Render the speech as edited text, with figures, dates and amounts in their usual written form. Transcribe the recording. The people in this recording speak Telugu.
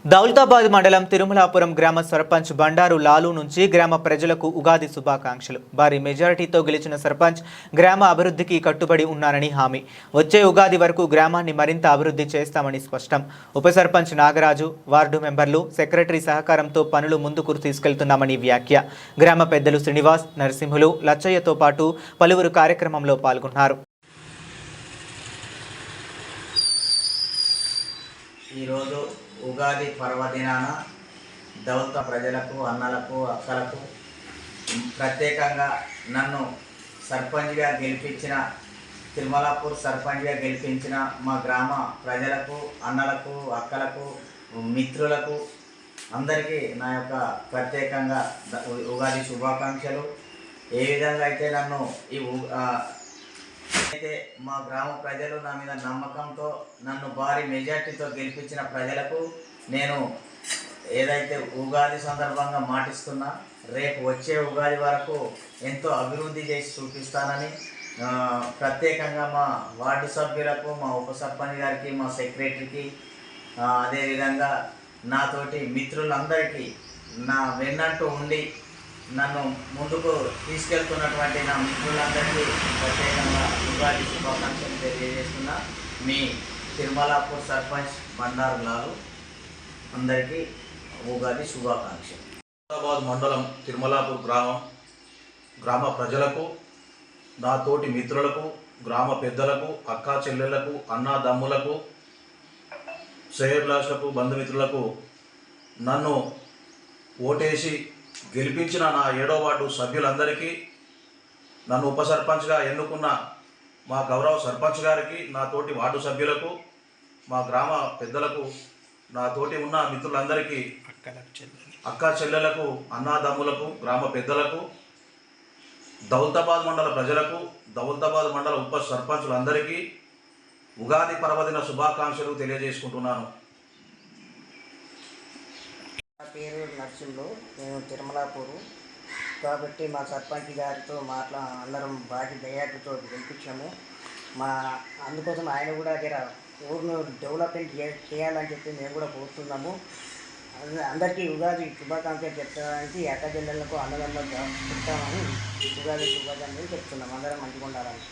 దౌలతాబాద్ మండలం తిరుమలాపురం గ్రామ సర్పంచ్ బండారు లాలు నుంచి గ్రామ ప్రజలకు ఉగాది శుభాకాంక్షలు. భారీ మెజారిటీతో గెలిచిన సర్పంచ్ గ్రామ అభివృద్ధికి కట్టుబడి ఉన్నారని హామీ. వచ్చే ఉగాది వరకు గ్రామాన్ని మరింత అభివృద్ధి చేస్తామని స్పష్టం. ఉప సర్పంచ్ నాగరాజు, వార్డు మెంబర్లు, సెక్రటరీ సహకారంతో పనులు ముందుకు తీసుకెళ్తున్నామని వ్యాఖ్య. గ్రామ పెద్దలు శ్రీనివాస్, నరసింహులు, లచ్చయ్యతో పాటు పలువురు కార్యక్రమంలో పాల్గొన్నారు. ఈరోజు ఉగాది పర్వదినాన దౌలత ప్రజలకు, అన్నలకు, అక్కలకు ప్రత్యేకంగా నన్ను సర్పంచ్గా గెలిపించిన, తిరుమలాపూర్ సర్పంచ్గా గెలిపించిన మా గ్రామ ప్రజలకు, అన్నలకు, అక్కలకు, మిత్రులకు అందరికీ నా యొక్క ప్రత్యేకంగా ఉగాది శుభాకాంక్షలు. ఏ విధంగా అయితే నన్ను అయితే మా గ్రామ ప్రజలు నా మీద నమ్మకంతో నన్ను భారీ మెజార్టీతో గెలిపించిన ప్రజలకు నేను ఏదైతే ఉగాది సందర్భంగా మాటిస్తున్నా, రేపు వచ్చే ఉగాది వరకు ఎంతో అభివృద్ధి చేసి చూపిస్తానని ప్రత్యేకంగా మా వార్డు సభ్యులకు, మా ఉప సర్పంచ్ గారికి, మా సెక్రటరీకి, అదేవిధంగా నాతోటి మిత్రులందరికీ నా వెన్నంటూ ఉండి నన్ను ముందుకు తీసుకెళ్తున్నటువంటి నా మిత్రులందరికీ ప్రత్యేకంగా ఉగాది శుభాకాంక్షలు తెలియజేస్తున్నా. మీ తిరుమలాపూర్ సర్పంచ్ బండారు లాలు. అందరికీ ఉగాది శుభాకాంక్షలు. దౌలతాబాద్ మండలం తిరుమలాపూర్ గ్రామ ప్రజలకు, నా తోటి మిత్రులకు, గ్రామ పెద్దలకు, అక్కా చెల్లెళ్లకు, అన్నాదమ్ములకు, శ్రేయోభిలాషులకు, బంధుమిత్రులకు నన్ను ఓటేసి గెలిపించిన నా 7వ వార్డు సభ్యులందరికీ, నన్ను ఉప సర్పంచ్గా ఎన్నుకున్న మా గౌరవ సర్పంచ్ గారికి, నా తోటి వార్డు సభ్యులకు, మా గ్రామ పెద్దలకు, నా తోటి ఉన్న మిత్రులందరికీ, అక్కా చెల్లెలకు, అన్నాదమ్ములకు, గ్రామ పెద్దలకు, దౌలతాబాద్ మండల ప్రజలకు, దౌలతాబాద్ మండల ఉప సర్పంచులందరికీ ఉగాది పర్వదిన శుభాకాంక్షలు తెలియజేసుకుంటున్నాను. నా పేరు నరసింహులు. మేము తిరుమలాపూరు కాబట్టి మా సర్పంచ్ గారితో అందరం బాగా దయాటుతో గెలిపించాము. అందుకోసం ఆయన కూడా ఊరును డెవలప్మెంట్ చేయాలని చెప్పి మేము కూడా కోరుతున్నాము. అందరికీ ఉగాది శుభాకాంక్షలు చెప్తానికి అక్క జిల్లాలకు అన్నదమ్ములకు చెప్తామని ఉగాది శుభాకాంక్షలు చెప్తున్నాము. అందరం మంచిగా ఉండాలని.